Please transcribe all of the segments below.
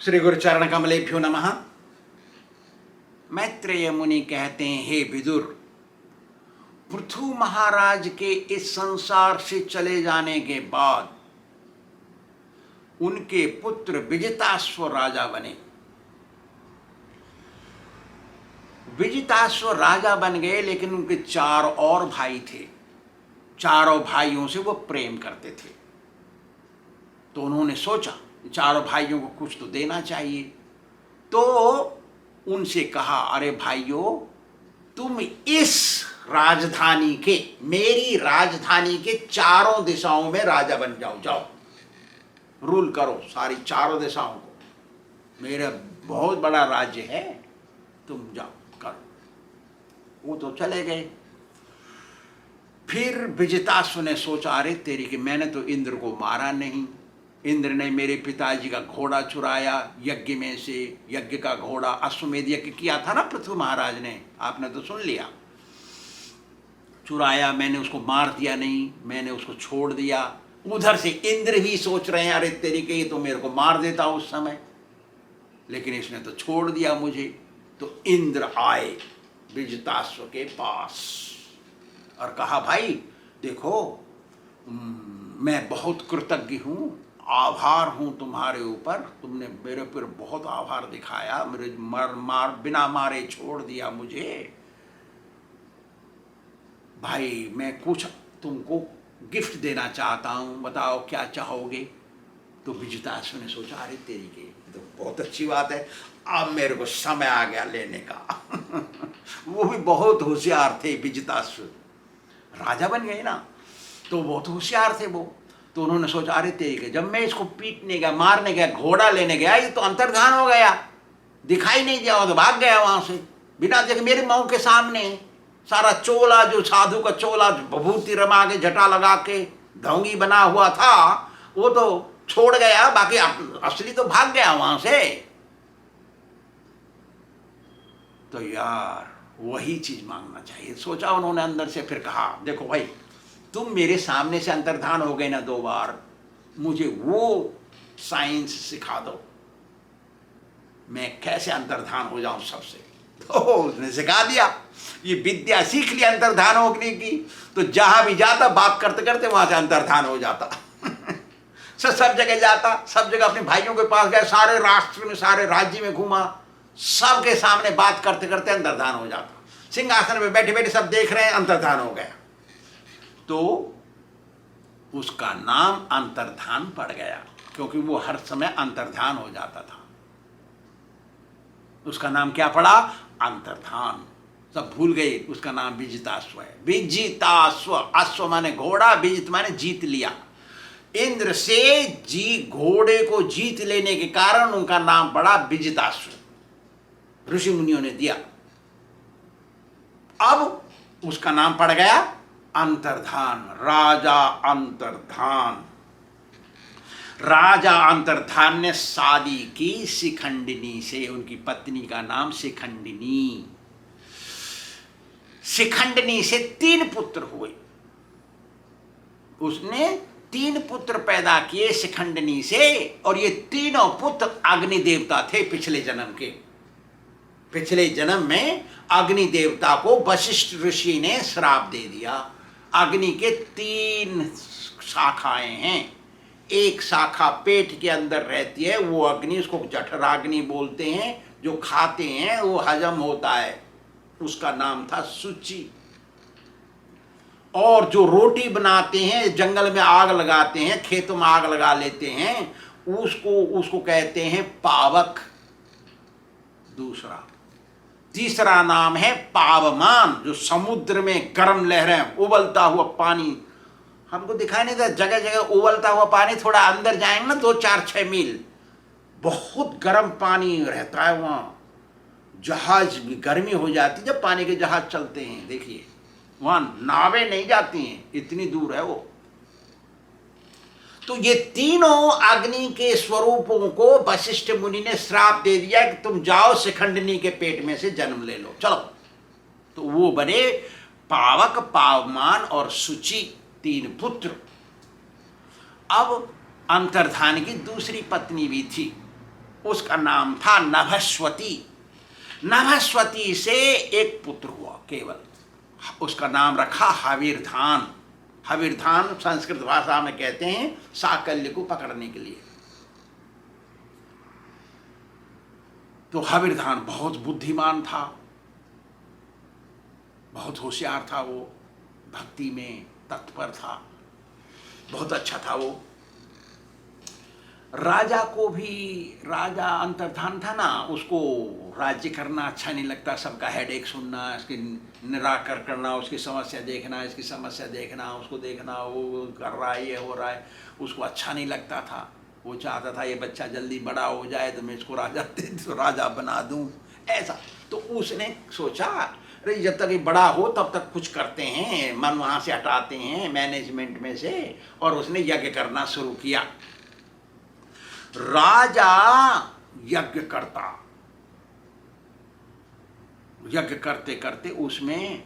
श्री गुरुचरण कमलेभ्यो नमः। मैत्रेय मुनि कहते हैं, हे विदुर, पृथु महाराज के इस संसार से चले जाने के बाद उनके पुत्र विजिताश्व राजा बने। विजिताश्व राजा बन गए, लेकिन उनके 4 और भाई थे। चारों भाइयों से वो प्रेम करते थे। तो उन्होंने सोचा चारों भाइयों को कुछ तो देना चाहिए। तो उनसे कहा, अरे भाइयों, तुम इस राजधानी के, मेरी राजधानी के चारों दिशाओं में राजा बन जाओ। जाओ, रूल करो सारी चारों दिशाओं को। मेरा बहुत बड़ा राज्य है, तुम जाओ करो। वो तो चले गए। फिर विजिताश्व ने सोचा, अरे तेरी कि मैंने तो इंद्र को मारा नहीं। इंद्र ने मेरे पिताजी का घोड़ा चुराया यज्ञ में से। यज्ञ का घोड़ा अश्वमेध यज्ञ किया था ना पृथु महाराज ने, आपने तो सुन लिया। चुराया, मैंने उसको मार दिया नहीं, मैंने उसको छोड़ दिया। उधर से इंद्र भी सोच रहे हैं, अरे तेरी के, ये तो मेरे को मार देता उस समय, लेकिन इसने तो छोड़ दिया मुझे। तो इंद्र आए विजिताश्व के पास और कहा, भाई देखो, मैं बहुत कृतज्ञ हूँ, आभार हूँ तुम्हारे ऊपर। तुमने मेरे पर बहुत आभार दिखाया, मेरे बिना मारे छोड़ दिया मुझे। भाई मैं कुछ तुमको गिफ्ट देना चाहता हूँ, बताओ क्या चाहोगे। तो विजिताश्व ने सोचा, अरे तेरी के, तो बहुत अच्छी बात है, अब मेरे को समय आ गया लेने का। वो भी बहुत होशियार थे विजिताश्व, राजा बन गए ना, तो बहुत होशियार थे वो। तो उन्होंने सोचा, अरे तेरी के, जब मैं इसको पीटने गया, मारने गया, घोड़ा लेने गया, ये तो अंतर्धान हो गया, दिखाई नहीं दिया, तो भाग गया वहां से बिना देखे। मेरे मुंह के सामने सारा चोला, जो साधु का चोला, विभूति रमा के, जटा लगा के ढोंगी बना हुआ था, वो तो छोड़ गया, बाकी असली तो भाग गया वहां से। तो यार वही चीज मांगना चाहिए, सोचा उन्होंने अंदर से। फिर कहा, देखो भाई, तुम मेरे सामने से अंतर्धान हो गए ना 2 बार, मुझे वो साइंस सिखा दो, मैं कैसे अंतर्धान हो जाऊं सबसे। तो उसने सिखा दिया, ये विद्या सीख लिया अंतर्धान होने की। तो जहां भी जाता, बात करते करते वहां से अंतर्धान हो जाता। सब जगह जाता, सब जगह अपने भाइयों के पास गया, सारे राष्ट्र में, सारे राज्य में घूमा, सबके सामने बात करते करते अंतर्धान हो जाता। सिंहासन में बैठे बैठे सब देख रहे हैं, अंतर्धान हो गया। तो उसका नाम अंतर्धान पड़ गया, क्योंकि वो हर समय अंतर्धान हो जाता था। उसका नाम क्या पड़ा? अंतर्धान। सब भूल गए, उसका नाम विजिताश्व है। विजिताश्व, अश्व माने घोड़ा, विजित माने जीत लिया। इंद्र से घोड़े को जीत लेने के कारण उनका नाम पड़ा विजिताश्व, ऋषि मुनियों ने दिया। अब उसका नाम पड़ गया अंतर्धान, राजा अंतर्धान। राजा अंतर्धान ने शादी की शिखंडिनी से, उनकी पत्नी का नाम शिखंडिनी। शिखंडिनी से 3 पुत्र हुए। उसने 3 पुत्र पैदा किए शिखंडिनी से, और ये तीनों पुत्र अग्नि देवता थे पिछले जन्म के। पिछले जन्म में अग्नि देवता को वशिष्ठ ऋषि ने श्राप दे दिया। अग्नि के 3 शाखाएं हैं। एक शाखा पेट के अंदर रहती है, वो अग्नि, उसको जठराग्नि बोलते हैं। जो खाते हैं वो हजम होता है, उसका नाम था शुचि। और जो रोटी बनाते हैं, जंगल में आग लगाते हैं, खेतों में आग लगा लेते हैं, उसको कहते हैं पावक। दूसरा, तीसरा नाम है पावमान, जो समुद्र में गर्म लहरें, उबलता हुआ पानी, हमको दिखाई नहीं देता, जगह जगह उबलता हुआ पानी। थोड़ा अंदर जाएंगे ना, 2, 4, 6 मील, बहुत गर्म पानी रहता है वहां। जहाज भी गर्मी हो जाती है जब पानी के जहाज चलते हैं, देखिए वहां नावें नहीं जाती हैं, इतनी दूर है वो। तो ये तीनों अग्नि के स्वरूपों को वशिष्ठ मुनि ने श्राप दे दिया कि तुम जाओ शिखंडिनी के पेट में से जन्म ले लो, चलो। तो वो बने पावक, पावमान और शुचि, 3 पुत्र। अब अंतर्धान की दूसरी पत्नी भी थी, उसका नाम था नभस्वती। नभस्वती से एक पुत्र हुआ केवल, उसका नाम रखा हविर्धान। हविर्धान संस्कृत भाषा में कहते हैं साकल्य को पकड़ने के लिए। तो हविर्धान बहुत बुद्धिमान था, बहुत होशियार था, वो भक्ति में तत्पर था, बहुत अच्छा था वो। राजा को भी, राजा अंतर्धान था ना, उसको राज्य करना अच्छा नहीं लगता, सबका हेडेक सुनना, इसकी निराकर करना, उसकी समस्या देखना, इसकी समस्या देखना, उसको देखना, वो कर रहा है, ये हो रहा है, उसको अच्छा नहीं लगता था। वो चाहता था ये बच्चा जल्दी बड़ा हो जाए तो मैं इसको राजा बना दूं, ऐसा। तो उसने सोचा अरे जब तक ये बड़ा हो तब तक कुछ करते हैं, मन वहाँ से हटाते हैं मैनेजमेंट में से, और उसने यज्ञ करना शुरू किया। राजा यज्ञ करता, यज्ञ करते करते उसमें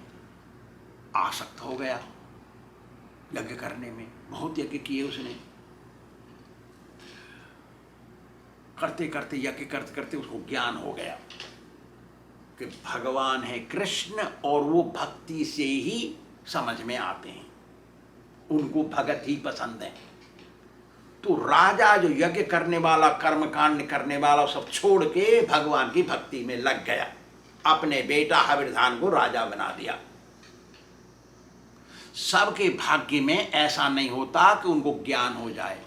आसक्त हो गया, यज्ञ करने में बहुत यज्ञ किए उसने। करते करते यज्ञ करते करते उसको ज्ञान हो गया कि भगवान है कृष्ण, और वो भक्ति से ही समझ में आते हैं, उनको भगत ही पसंद है। तो राजा जो यज्ञ करने वाला, कर्म कांड करने वाला, सब छोड़ के भगवान की भक्ति में लग गया, अपने बेटा हविर्धान को राजा बना दिया। सबके भाग्य में ऐसा नहीं होता कि उनको ज्ञान हो जाए,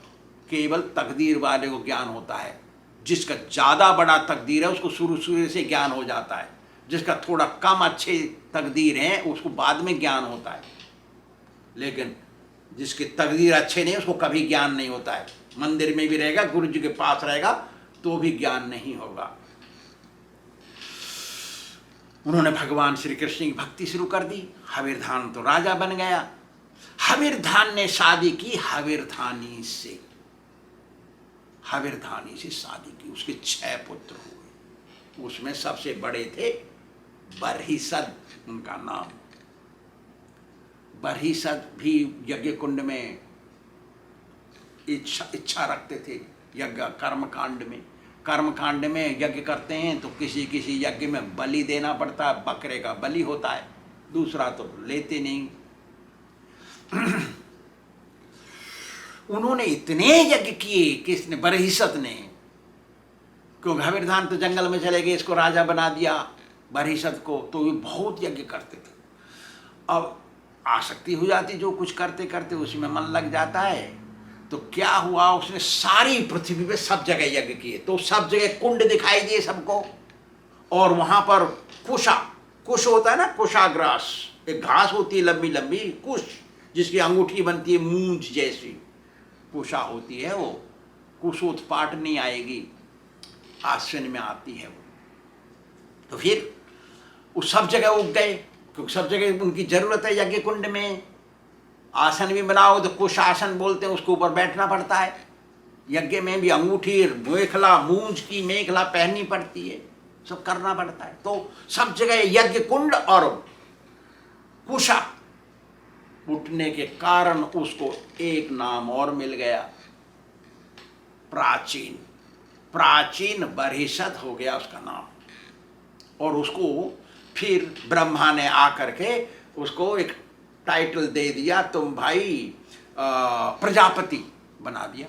केवल तकदीर वाले को ज्ञान होता है। जिसका ज़्यादा बड़ा तकदीर है उसको शुरू शुरू से ज्ञान हो जाता है, जिसका थोड़ा कम अच्छे तकदीर है उसको बाद में ज्ञान होता है। लेकिन जिसके तकदीर अच्छे नहीं उसको कभी ज्ञान नहीं होता है। मंदिर में भी रहेगा, गुरु जी के पास रहेगा तो भी ज्ञान नहीं होगा। उन्होंने भगवान श्री कृष्ण की भक्ति शुरू कर दी, हविर्धान तो राजा बन गया। हविर्धान ने शादी की हविर्धानी से, हविर्धानी से शादी की, उसके 6 पुत्र हुए। उसमें सबसे बड़े थे बरहिसद, उनका नाम। बरहिसद भी यज्ञ कुंड में इच्छा रखते थे, यज्ञ कर्मकांड में। कर्मकांड में यज्ञ करते हैं तो किसी किसी यज्ञ में बलि देना पड़ता है, बकरे का बलि होता है, दूसरा तो लेते नहीं। उन्होंने इतने यज्ञ किए, किसने, बरहिसद ने, क्योंकि हविर्धान तो जंगल में चले गए, इसको राजा बना दिया बरहिसद को, तो वे बहुत यज्ञ करते थे। अब आसक्ति हो जाती, जो कुछ करते करते उसमें मन लग जाता है। तो क्या हुआ, उसने सारी पृथ्वी पे सब जगह यज्ञ किए, तो सब जगह कुंड दिखाई दिए सबको, और वहां पर कुश होता है ना, कुशाग्रास, एक घास होती है लंबी लंबी, कुश, जिसकी अंगूठी बनती है मूंछ जैसी, कुशा होती है वो। कुशोत्पाट नहीं आएगी, आश्विन में आती है वो। तो फिर वो सब जगह उग गए, क्योंकि सब जगह उनकी जरूरत है यज्ञ कुंड में। आसन भी बनाओ तो कुश आसन बोलते हैं, उसके ऊपर बैठना पड़ता है। यज्ञ में भी अंगूठी, मेखला, मूंछ की मेखला पहननी पड़ती है, सब करना पड़ता है। तो सब जगह यज्ञ कुंड और कुशा उठने के कारण उसको एक नाम और मिल गया, प्राचीन। प्राचीन बरहिसद हो गया उसका नाम। और उसको फिर ब्रह्मा ने आकर के उसको एक टाइटल दे दिया, तुम भाई प्रजापति बना दिया,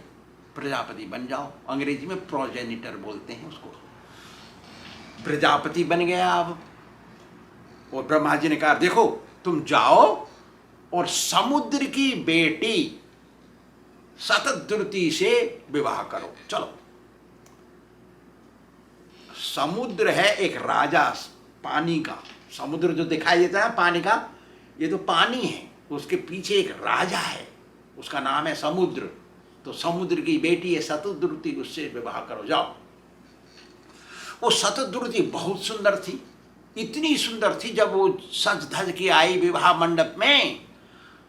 प्रजापति बन जाओ। अंग्रेजी में प्रोजेनिटर बोलते हैं उसको। प्रजापति बन गया अब। और ब्रह्मा जी ने कहा देखो तुम जाओ और समुद्र की बेटी शतद्रुति से विवाह करो, चलो। समुद्र है एक राजा पानी का, समुद्र जो दिखाई देता है पानी का, ये तो पानी है, उसके पीछे एक राजा है, उसका नाम है समुद्र। तो समुद्र की बेटी है शतद्रुति, उससे विवाह करो, जाओ। वो शतद्रुति बहुत सुंदर थी, इतनी सुंदर थी, जब वो सज धज के आई विवाह मंडप में,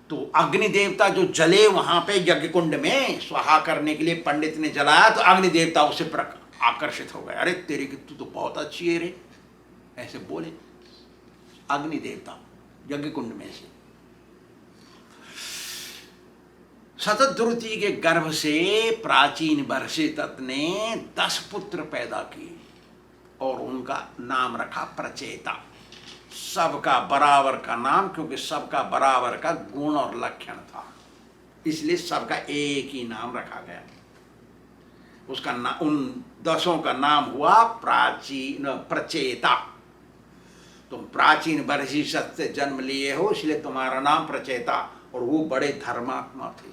तो अग्नि देवता जो जले वहां पे यज्ञ कुंड में स्वाहा करने के लिए पंडित ने जलाया, तो अग्नि देवता उससे आकर्षित हो गए। अरे तेरे की तू तो बहुत अच्छी है रे, ऐसे बोले अग्नि देवता यज्ञ कुंड में से। शतद्रुति के गर्भ से प्राचीन वर्षितत ने 10 पुत्र पैदा किए और उनका नाम रखा प्रचेता। सबका बराबर का नाम, क्योंकि सबका बराबर का गुण और लक्षण था, इसलिए सबका एक ही नाम रखा गया। उसका उन 10 का नाम हुआ प्राचीन प्रचेता। तुम प्राचीन वर्षितत से जन्म लिए हो, इसलिए तुम्हारा नाम प्रचेता। और वो बड़े धर्मात्मा थे,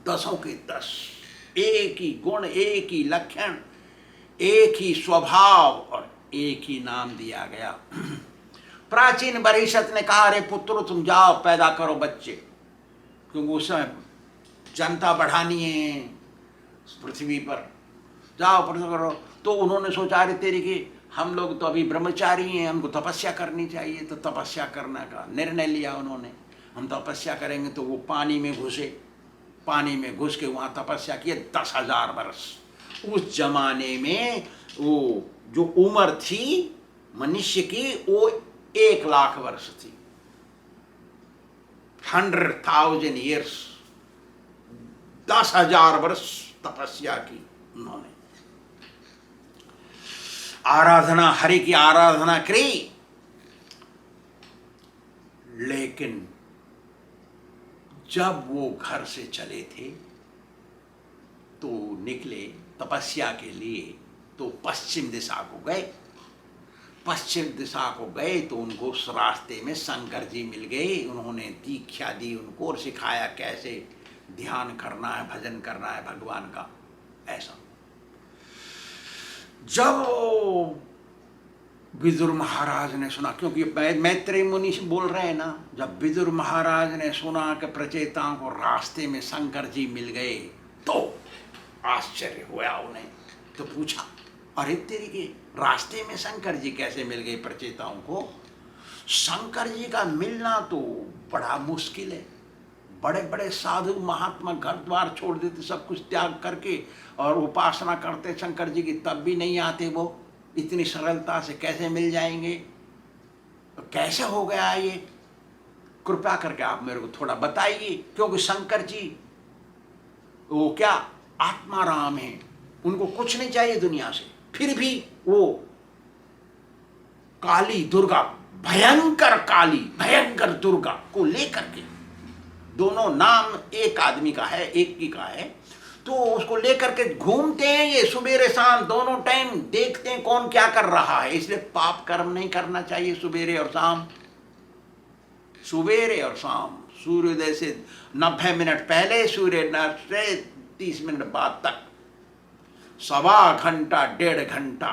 10 के 10, एक ही गुण, एक ही लक्षण, एक ही स्वभाव और एक ही नाम दिया गया। प्राचीन वर्षितत ने कहा, अरे पुत्र तुम जाओ पैदा करो बच्चे, क्योंकि उस समय जनता बढ़ानी है पृथ्वी पर, जाओ पैदा करो। तो उन्होंने सोचा, अरे तेरी की हम लोग तो अभी ब्रह्मचारी हैं, हमको तपस्या करनी चाहिए। तो तपस्या करने का निर्णय लिया उन्होंने, हम तपस्या करेंगे। तो वो पानी में घुसे, पानी में घुस के वहाँ तपस्या किए 10,000 वर्ष। उस जमाने में वो जो उम्र थी मनुष्य की, वो 1,00,000 वर्ष थी, 100,000 ईयर्स। 10,000 वर्ष तपस्या की उन्होंने, आराधना, हरि की आराधना करी। लेकिन जब वो घर से चले थे तो निकले तपस्या के लिए, तो पश्चिम दिशा को गए। पश्चिम दिशा को गए तो उनको उस रास्ते में शंकर जी मिल गए। उन्होंने दीक्षा दी उनको और सिखाया कैसे ध्यान करना है, भजन करना है भगवान का। ऐसा जब विदुर महाराज ने सुना, क्योंकि मैत्रेय मुनि से बोल रहे हैं ना, जब विदुर महाराज ने सुना कि प्रचेताओं को रास्ते में शंकर जी मिल गए तो आश्चर्य हुआ उन्हें। तो पूछा, अरे तेरी के रास्ते में शंकर जी कैसे मिल गए प्रचेताओं को? शंकर जी का मिलना तो बड़ा मुश्किल है। बड़े बड़े साधु महात्मा घर द्वार छोड़ देते, सब कुछ त्याग करके और उपासना करते शंकर जी की, तब भी नहीं आते वो। इतनी सरलता से कैसे मिल जाएंगे? तो कैसे हो गया ये? कृपया करके आप मेरे को थोड़ा बताइए। क्योंकि शंकर जी वो क्या आत्माराम है, उनको कुछ नहीं चाहिए दुनिया से, फिर भी वो काली दुर्गा, भयंकर काली भयंकर दुर्गा को लेकर के, दोनों नाम एक आदमी का है, एक ही का है, तो उसको लेकर के घूमते हैं ये सुबेरे शाम, दोनों टाइम देखते हैं कौन क्या कर रहा है। इसलिए पाप कर्म नहीं करना चाहिए सुबेरे और शाम। सुबेरे और शाम, सूर्योदय से 90 मिनट पहले, सूर्योदय से 30 मिनट बाद तक, 1.25 घंटा 1.5 घंटा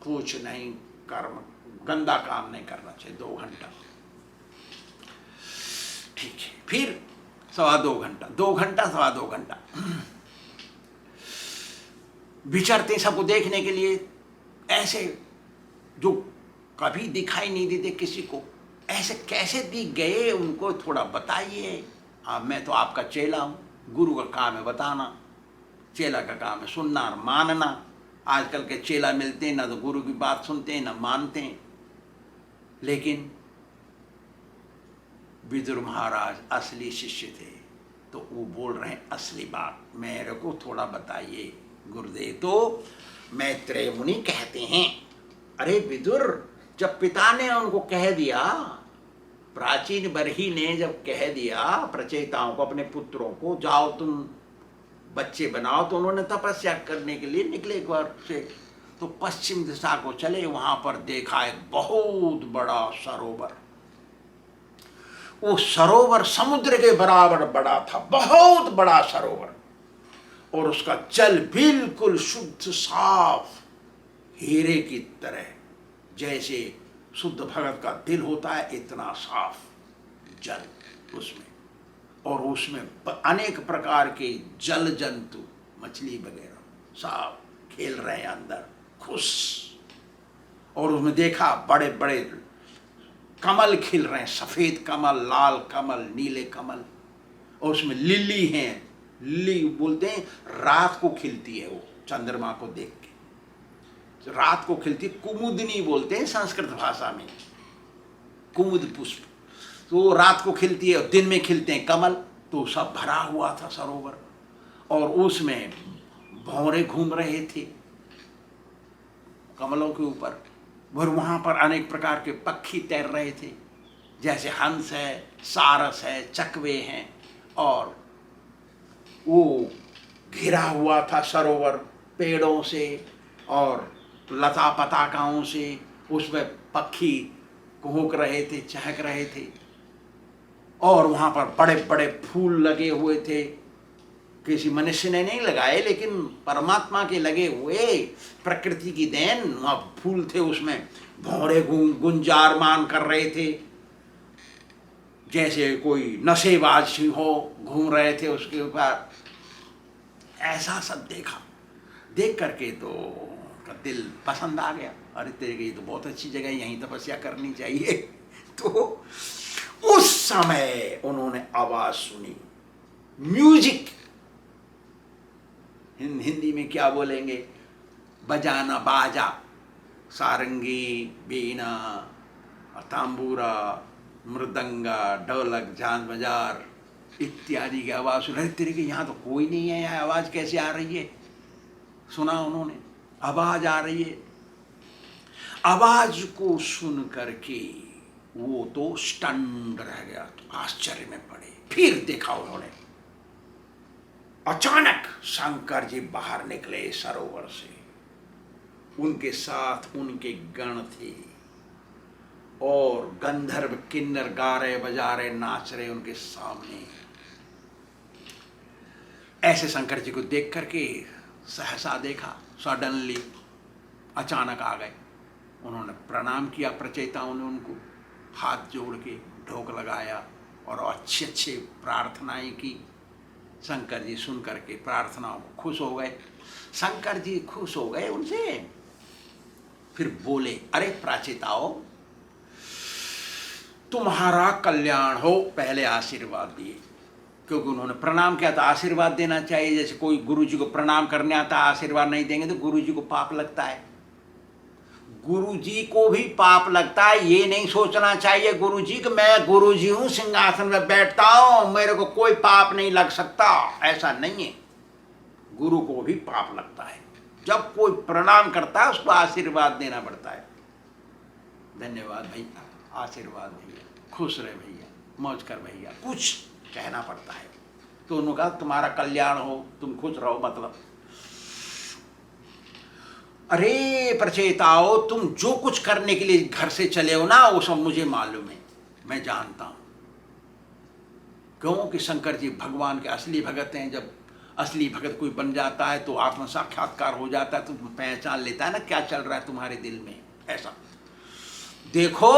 कुछ नहीं कर्म, गंदा काम नहीं करना चाहिए। 2 घंटा ठीक है, फिर 2.25 घंटा, 2 घंटा 2.25 घंटा विचरते सबको देखने के लिए। ऐसे जो कभी दिखाई नहीं देते किसी को, ऐसे कैसे दिख गए उनको थोड़ा बताइए। मैं तो आपका चेला हूँ, गुरु का काम है बताना, चेला का काम है सुनना और मानना। आजकल के चेला मिलते हैं ना तो गुरु की बात सुनते हैं ना मानते हैं। लेकिन विदुर महाराज असली शिष्य थे, तो वो बोल रहे हैं असली बात, मेरे को थोड़ा बताइए गुरुदेव। तो मैत्रेय मुनि कहते हैं, अरे विदुर, जब पिता ने उनको कह दिया, प्राचीन बरही ने जब कह दिया प्रचेताओं को, अपने पुत्रों को, जाओ तुम बच्चे बनाओ, तो उन्होंने तपस्या करने के लिए निकले घर से। तो पश्चिम दिशा को चले, वहां पर देखा एक बहुत बड़ा सरोवर। वो सरोवर समुद्र के बराबर बड़ा था, बहुत बड़ा सरोवर, और उसका जल बिल्कुल शुद्ध साफ हीरे की तरह, जैसे शुद्ध भगत का दिल होता है इतना साफ जल उसमें। और उसमें अनेक प्रकार के जल जंतु, मछली वगैरह सब खेल रहे हैं अंदर खुश। और उसमें देखा बड़े बड़े कमल खिल रहे हैं, सफेद कमल, लाल कमल, नीले कमल। और उसमें लिली हैं, लिली बोलते हैं रात को खिलती है, वो चंद्रमा को देख के रात को खिलती, कुमुदनी बोलते हैं संस्कृत भाषा में, कुमुद पुष्प। तो वो रात को खिलती है और दिन में खिलते हैं कमल। तो सब भरा हुआ था सरोवर, और उसमें भंवरे घूम रहे थे कमलों के ऊपर, और वहाँ पर अनेक प्रकार के पक्षी तैर रहे थे, जैसे हंस है, सारस है, चकवे हैं, और वो घिरा हुआ था सरोवर पेड़ों से और लता पताकाओं से, उसमें पक्षी घूक रहे थे, चहक रहे थे, और वहाँ पर बड़े बड़े फूल लगे हुए थे, किसी मनुष्य ने नहीं लगाए लेकिन परमात्मा के लगे हुए, प्रकृति की देन, वहाँ फूल थे, उसमें भौरे गुंजारमान कर रहे थे, जैसे कोई नशेबाज हो घूम रहे थे उसके ऊपर। ऐसा सब देखा, देख करके तो दिल पसंद आ गया, अरे तेरे की तो बहुत अच्छी जगह है, यहीं तपस्या करनी चाहिए। तो उस समय उन्होंने आवाज सुनी, म्यूजिक, हिंदी में क्या बोलेंगे, बजाना, बाजा, सारंगी, बीना, तांबूरा, मृदंगा, ढोलक, झांझ बाजार इत्यादि की आवाज सुन रहे। तेरे के यहाँ तो कोई नहीं है, यहाँ आवाज कैसे आ रही है? सुना उन्होंने, आवाज आ रही है। आवाज को सुन करके वो तो स्टंड रह गया, तो आश्चर्य में पड़े। फिर देखा उन्होंने, अचानक शंकर जी बाहर निकले सरोवर से, उनके साथ उनके गण थे, और गंधर्व किन्नर गा रहे, बजा रहे, नाच रहे उनके सामने। ऐसे शंकर जी को देख करके सहसा देखा, सडनली अचानक आ गए। उन्होंने प्रणाम किया, प्रचेताओं ने उनको हाथ जोड़ के ढोक लगाया और अच्छी अच्छी प्रार्थनाएं की। शंकर जी सुन करके प्रार्थनाओं को खुश हो गए। शंकर जी खुश हो गए उनसे, फिर बोले, अरे प्राचेताओं, तुम्हारा कल्याण हो। पहले आशीर्वाद दिए, क्योंकि उन्होंने प्रणाम किया था, आशीर्वाद देना चाहिए। जैसे कोई गुरु जी को प्रणाम करने आता है, आशीर्वाद नहीं देंगे तो गुरु जी को पाप लगता है। गुरु जी को भी पाप लगता है, ये नहीं सोचना चाहिए गुरु जी कि मैं गुरु जी हूं, सिंहासन में बैठता हूं, मेरे को कोई पाप नहीं लग सकता। ऐसा नहीं है, गुरु को भी पाप लगता है। जब कोई प्रणाम करता है उसको आशीर्वाद देना पड़ता है। धन्यवाद भैया, आशीर्वाद भैया, खुश रहे भैया, मौज कर भैया, कुछ कहना पड़ता है। तो उन्होंने कहा तुम्हारा कल्याण हो, तुम खुश रहो। मतलब अरे प्रचेताओ, तुम जो कुछ करने के लिए घर से चले हो ना, वो सब मुझे मालूम है, मैं जानता हूं। क्योंकि शंकर जी भगवान के असली भगत हैं। जब असली भगत कोई बन जाता है तो आत्म साक्षात्कार हो जाता है, तो पहचान लेता है ना क्या चल रहा है तुम्हारे दिल में। ऐसा देखो,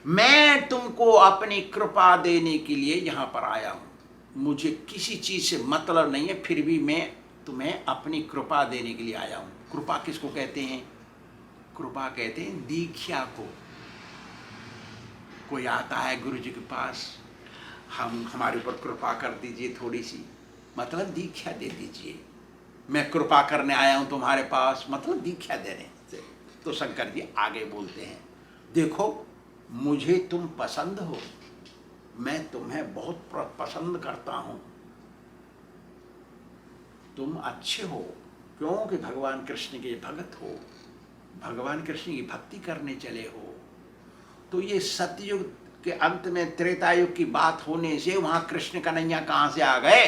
मैं तुमको अपनी कृपा देने के लिए यहाँ पर आया हूँ। मुझे किसी चीज़ से मतलब नहीं है, फिर भी मैं तुम्हें अपनी कृपा देने के लिए आया हूँ। कृपा किसको कहते हैं? कृपा कहते हैं दीक्षा को। कोई आता है गुरु जी के पास, हम हमारे ऊपर कृपा कर दीजिए थोड़ी सी, मतलब दीक्षा दे दीजिए। मैं कृपा करने आया हूँ तुम्हारे पास, मतलब दीक्षा देने से। तो शंकर जी आगे बोलते हैं, देखो मुझे तुम पसंद हो, मैं तुम्हें बहुत पसंद करता हूँ, तुम अच्छे हो, क्योंकि भगवान कृष्ण के भगत हो, भगवान कृष्ण की भक्ति करने चले हो। तो ये सतयुग के अंत में त्रेता युग की बात होने से वहां कृष्ण कन्हैया कहाँ से आ गए?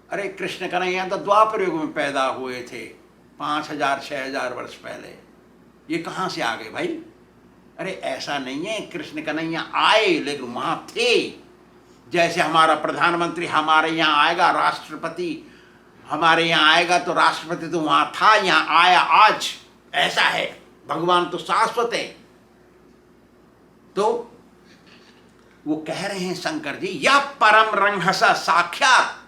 अरे कृष्ण कन्हैया तो द्वापर युग में पैदा हुए थे, 5000 6000 वर्ष पहले। ये कहाँ से आ गए भाई? अरे ऐसा नहीं है, कृष्ण कन्हैया आए लेकिन वहां थे। जैसे हमारा प्रधानमंत्री हमारे यहाँ आएगा, राष्ट्रपति हमारे यहाँ आएगा, तो राष्ट्रपति तो वहां था, यहाँ आया आज। ऐसा है, भगवान तो शाश्वत है। तो वो कह रहे हैं शंकर जी, यह परम रंगहस साक्षात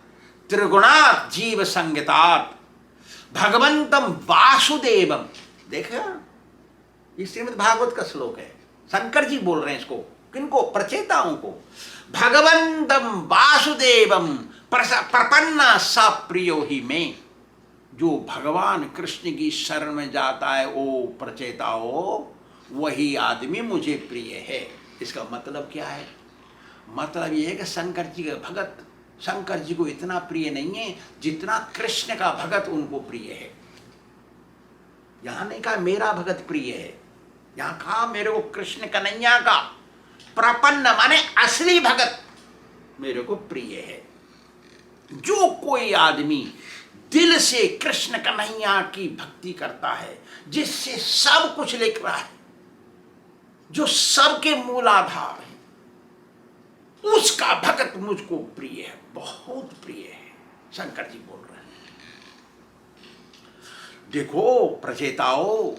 त्रिगुणात् जीव संगीतात भगवंतम वासुदेवम। देखा, ये श्रीमद् भागवत का श्लोक है। शंकर जी बोल रहे हैं इसको, किनको? प्रचेताओं को। भगवंतम वासुदेवम प्रपन्ना सा प्रियो ही में। जो भगवान कृष्ण की शरण में जाता है, ओ प्रचेताओ, वही आदमी मुझे प्रिय है। इसका मतलब क्या है? मतलब ये है कि शंकर जी का भगत शंकर जी को इतना प्रिय नहीं है जितना कृष्ण का भगत उनको प्रिय है। यहां नहीं कहा मेरा भगत प्रिय है, यहां कहा मेरे को कृष्ण कन्हैया का प्रपन्न माने असली भगत मेरे को प्रिय है। जो कोई आदमी दिल से कृष्ण कन्हैया की भक्ति करता है, जिससे सब कुछ लिख रहा है, जो सबके मूलाधार है, उसका भगत मुझको प्रिय है, बहुत प्रिय है। शंकर जी बोल रहे हैं। देखो प्रचेताओं,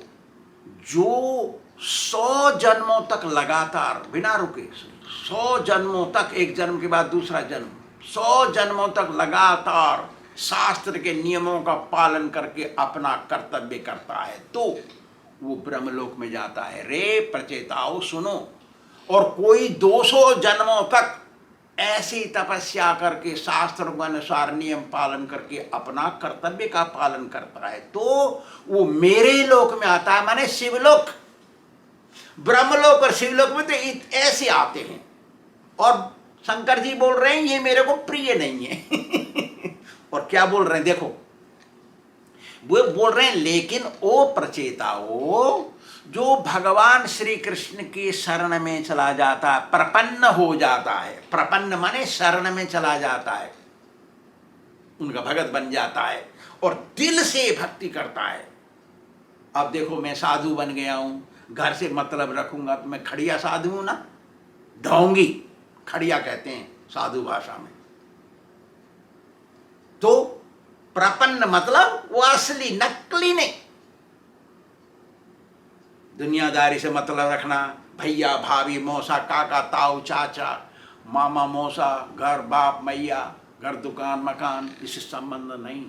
जो 100 जन्मों तक लगातार बिना रुके, 100 जन्मों तक, एक जन्म के बाद दूसरा जन्म, 100 जन्मों तक लगातार शास्त्र के नियमों का पालन करके अपना कर्तव्य करता है तो वो ब्रह्मलोक में जाता है। रे प्रचेताओं सुनो, और कोई 200 जन्मों तक ऐसी तपस्या करके शास्त्र के अनुसार नियम पालन करके अपना कर्तव्य का पालन करता है तो वो मेरे लोक में आता है, माने शिवलोक। ब्रह्मलोक और शिवलोक में तो ऐसे आते हैं। और शंकर जी बोल रहे हैं ये मेरे को प्रिय नहीं है। और क्या बोल रहे हैं देखो, वो बोल रहे हैं लेकिन ओ प्रचेताओं, जो भगवान श्री कृष्ण की शरण में चला जाता है, प्रपन्न हो जाता है, प्रपन्न माने शरण में चला जाता है, उनका भगत बन जाता है और दिल से भक्ति करता है। अब देखो मैं साधु बन गया हूं, घर से मतलब रखूंगा तो मैं खड़िया साधु हूं ना, ढोंगी खड़िया कहते हैं साधु भाषा में। तो प्रपन्न मतलब वो असली, नकली नहीं। दुनियादारी से मतलब रखना, भैया भाभी मौसा काका ताऊ चाचा मामा मौसा, घर बाप मैया, घर दुकान मकान, इससे संबंध नहीं।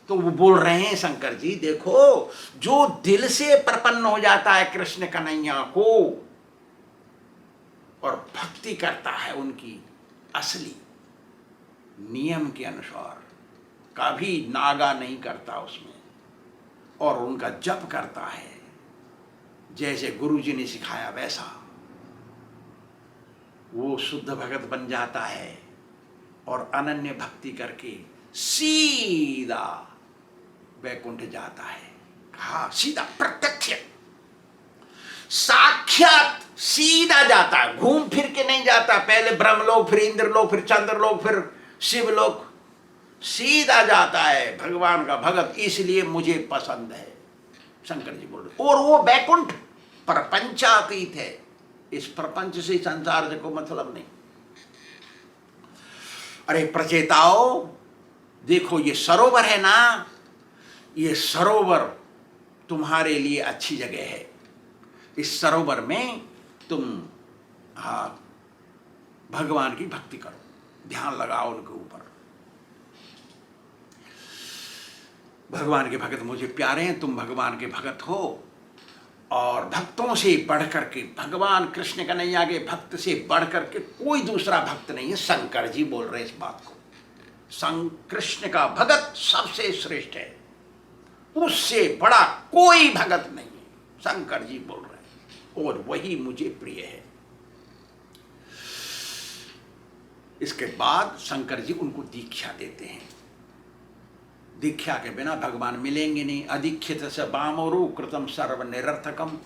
तो वो बोल रहे हैं शंकर जी देखो, जो दिल से प्रपन्न हो जाता है कृष्ण कन्हैया को और भक्ति करता है उनकी असली नियम के अनुसार, कभी नागा नहीं करता उसमें, और उनका जप करता है जैसे गुरुजी ने सिखाया वैसा, वो शुद्ध भगत बन जाता है और अनन्य भक्ति करके सीधा वैकुंठ जाता है। कहा सीधा, प्रत्यक्ष साक्षात सीधा जाता है, घूम फिर के नहीं जाता। पहले ब्रह्मलोक, फिर इंद्रलोक, फिर चंद्रलोक, फिर शिवलोक, सीधा जाता है भगवान का भगत। इसलिए मुझे पसंद है, शंकर जी बोल रहे। और वो वैकुंठ प्रपंचातीत है, इस प्रपंच से संसार से को मतलब नहीं। अरे प्रचेताओ देखो, ये सरोवर है ना, ये सरोवर तुम्हारे लिए अच्छी जगह है। इस सरोवर में तुम भगवान की भक्ति करो, ध्यान लगाओ उनके ऊपर। भगवान के भगत मुझे प्यारे हैं, तुम भगवान के भगत हो, और भक्तों से बढ़ करके, भगवान कृष्ण कन्हैया के भक्त से बढ़ करके कोई दूसरा भक्त नहीं है। शंकर जी बोल रहे इस बात को, कृष्ण का भगत सबसे श्रेष्ठ है, उससे बड़ा कोई भगत नहीं है, शंकर जी बोल रहे हैं, और वही मुझे प्रिय है। इसके बाद शंकर जी उनको दीक्षा देते हैं। दीक्षा के बिना भगवान मिलेंगे नहीं। अधिक्षित स बामोरु कृतम सर्व निरर्थकम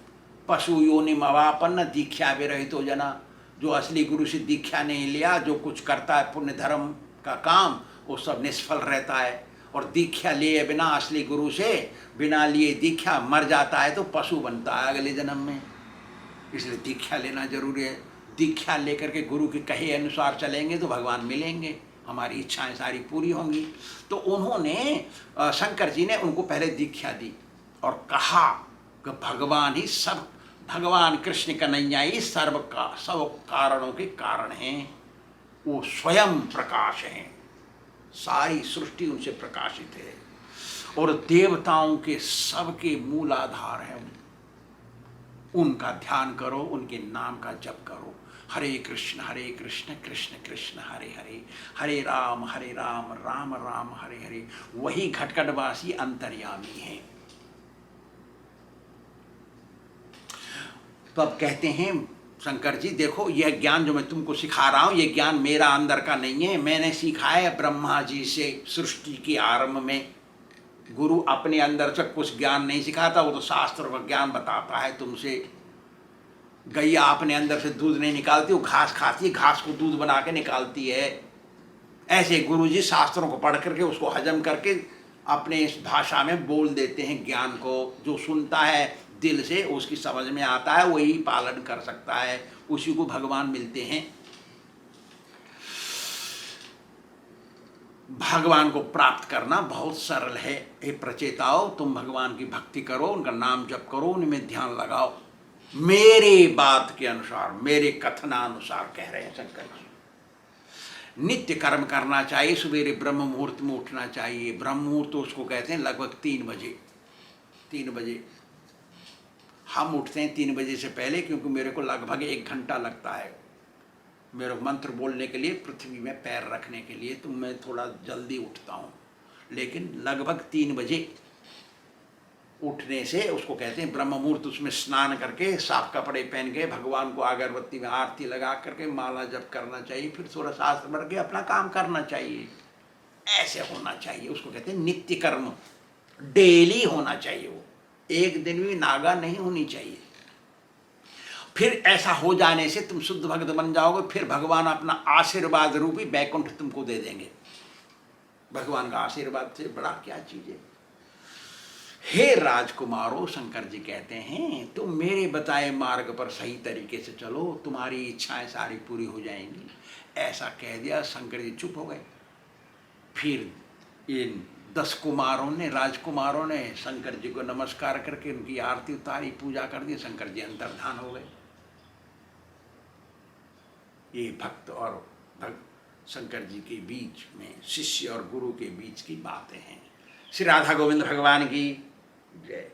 पशु योनिम अवापन्न दीक्षा विरहितो जना। जो असली गुरु से दीक्षा नहीं लिया, जो कुछ करता है पुण्य धर्म का काम, वो सब निष्फल रहता है। और दीक्षा लिए बिना, असली गुरु से बिना लिए दीक्षा मर जाता है तो पशु बनता है अगले जन्म में। इसलिए दीक्षा लेना जरूरी है। दीक्षा लेकर के गुरु के कहे अनुसार चलेंगे तो भगवान मिलेंगे, हमारी इच्छाएं सारी पूरी होंगी। तो उन्होंने, शंकर जी ने उनको पहले दीक्षा दी और कहा कि भगवान ही सब, भगवान कृष्ण कन्हैया ही सब कारणों के कारण हैं, वो स्वयं प्रकाश हैं, सारी सृष्टि उनसे प्रकाशित है, और देवताओं के सबके मूलाधार हैं। उनका ध्यान करो, उनके नाम का जप करो। हरे कृष्ण कृष्ण कृष्ण हरे हरे, हरे राम राम राम हरे हरे। वही घटघटवासी अंतर्यामी हैं। तो अब कहते हैं शंकर जी देखो, यह ज्ञान जो मैं तुमको सिखा रहा हूँ, ये ज्ञान मेरा अंदर का नहीं है, मैंने सीखा है ब्रह्मा जी से सृष्टि के आरंभ में। गुरु अपने अंदर से कुछ ज्ञान नहीं सिखाता, वो तो शास्त्र का ज्ञान बताता है तुमसे। गैया अपने अंदर से दूध नहीं निकालती, वो घास खाती है, घास को दूध बना के निकालती है। ऐसे गुरु जी शास्त्रों को पढ़ करके उसको हजम करके अपने इस भाषा में बोल देते हैं ज्ञान को। जो सुनता है दिल से, उसकी समझ में आता है, वही पालन कर सकता है, उसी को भगवान मिलते हैं। भगवान को प्राप्त करना बहुत सरल है। हे प्रचेताओ, तुम भगवान की भक्ति करो, उनका नाम जप करो, उनमें ध्यान लगाओ। मेरे बात के अनुसार, मेरे कथनानुसार कह रहे हैं शंकर जी। नित्य कर्म करना चाहिए, सवेरे ब्रह्म मुहूर्त में उठना चाहिए। ब्रह्म मुहूर्त तो उसको कहते हैं लगभग 3 बजे। 3 बजे हम उठते हैं 3 बजे से पहले, क्योंकि मेरे को लगभग 1 घंटा लगता है मेरे मंत्र बोलने के लिए, पृथ्वी में पैर रखने के लिए, तो मैं थोड़ा जल्दी उठता हूँ। लेकिन लगभग 3 बजे उठने से उसको कहते हैं ब्रह्म मुहूर्त। उसमें स्नान करके साफ कपड़े पहन के भगवान को अगरबत्ती में आरती लगा करके माला जप करना चाहिए, फिर थोड़ा शास्त्र पढ़ के अपना काम करना चाहिए। ऐसे होना चाहिए, उसको कहते हैं नित्य कर्म, डेली होना चाहिए। वो एक दिन भी नागा नहीं होनी चाहिए। फिर ऐसा हो जाने से तुम शुद्ध भक्त बन जाओगे, फिर भगवान अपना आशीर्वाद रूपी बैकुंठ तुमको दे देंगे। भगवान का आशीर्वाद से बड़ा क्या चीज है। हे राजकुमारों, शंकर जी कहते हैं तुम मेरे बताए मार्ग पर सही तरीके से चलो, तुम्हारी इच्छाएं सारी पूरी हो जाएंगी। ऐसा कह दिया, शंकर जी चुप हो गए। फिर इन 10 कुमारों ने, राजकुमारों ने शंकर जी को नमस्कार करके उनकी आरती उतारी, पूजा कर दी। शंकर जी अंतर्धान हो गए। ये भक्त और शंकर जी के बीच में, शिष्य और गुरु के बीच की बातें हैं। श्री राधा गोविंद भगवान की जय।